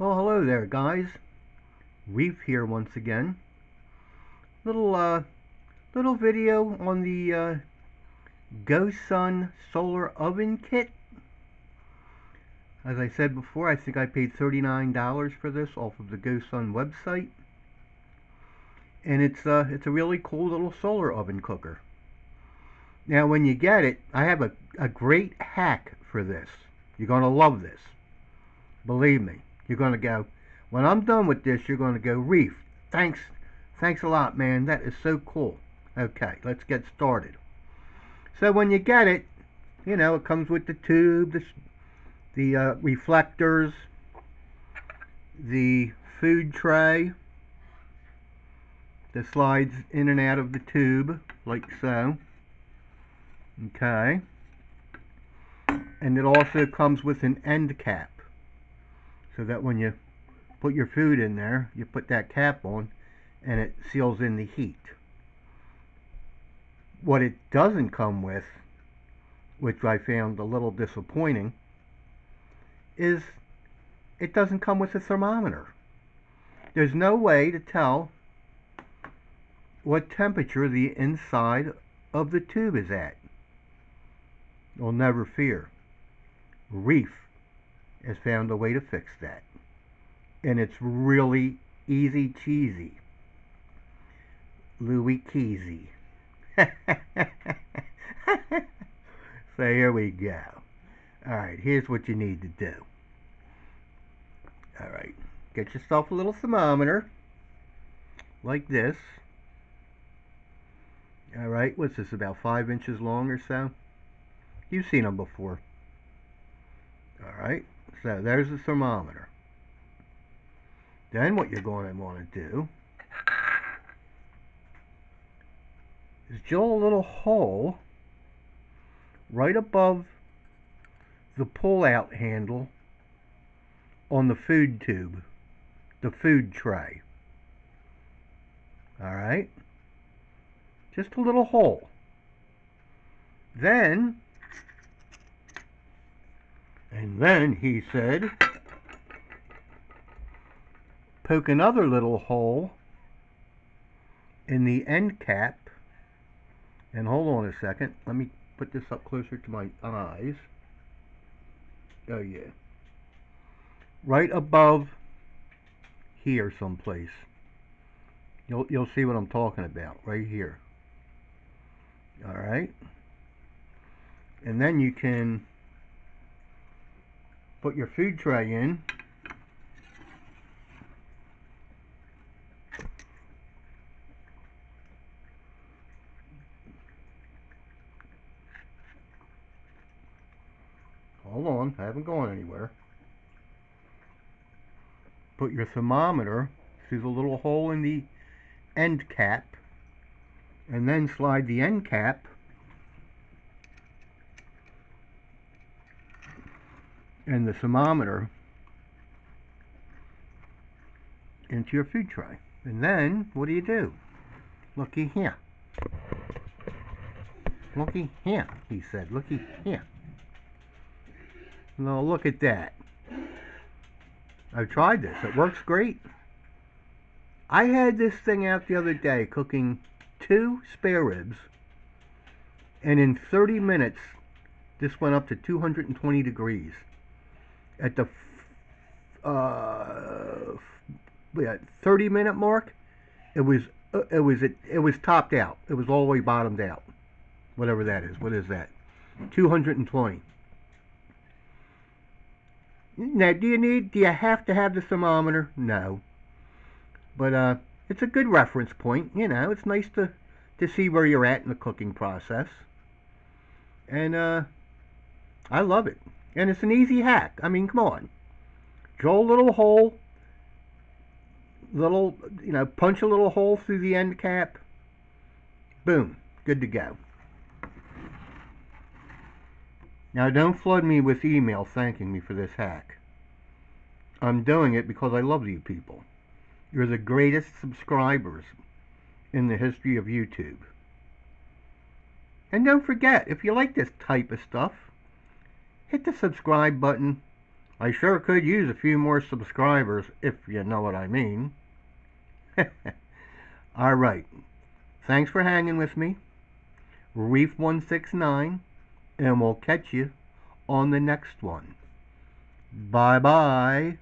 Well, hello there, guys. Reef here once again. Little little video on the GoSun solar oven kit. As I said before, I think I paid $39 for this off of the GoSun website, and it's a really cool little solar oven cooker. Now, when you get it, I have a great hack for this. You're gonna love this. Believe me, you're gonna go. When I'm done with this, you're going to go, Reef, thanks a lot, man. That is so cool. Okay, let's get started. So when you get it, you know, it comes with the tube, the reflectors, the food tray that slides in and out of the tube, like so. Okay. And it also comes with an end cap, so that when you put your food in there, you put that cap on, and it seals in the heat. What it doesn't come with, which I found a little disappointing, is it doesn't come with a thermometer. There's no way to tell what temperature the inside of the tube is at. You'll never fear. Reef has found a way to fix that. And it's really easy cheesy. Louis Keezy. So here we go. Alright, here's what you need to do. Alright, get yourself a little thermometer. Like this. Alright, what's this, about 5 inches long or so? You've seen them before. Alright, so there's the thermometer. Then what you're going to want to do is drill a little hole right above the pull-out handle on the food tube, the food tray. Alright? Just a little hole. Then, he said, poke another little hole in the end cap, and hold on a second, let me put this up closer to my eyes. Oh yeah, right above here someplace. You'll see what I'm talking about right here. All right, and then you can put your food tray in. Hold on, I haven't gone anywhere. Put your thermometer through the little hole in the end cap, and then slide the end cap and the thermometer into your food tray. And then, what do? Looky here. Looky here, he said. Looky here. Now look at that. I've tried this. It works great. I had this thing out the other day cooking 2 spare ribs, and in 30 minutes this went up to 220 degrees. At the 30-minute mark, it was topped out. It was all the way bottomed out. Whatever that is. What is that? 220. Now, do you have to have the thermometer? No. But it's a good reference point. You know, it's nice to see where you're at in the cooking process. And I love it. And it's an easy hack. I mean, come on. Drill a little hole. Punch a little hole through the end cap. Boom. Good to go. Now, don't flood me with email thanking me for this hack. I'm doing it because I love you people. You're the greatest subscribers in the history of YouTube. And don't forget, if you like this type of stuff, hit the subscribe button. I sure could use a few more subscribers, if you know what I mean. Alright, thanks for hanging with me. Reef 169, and we'll catch you on the next one. Bye bye.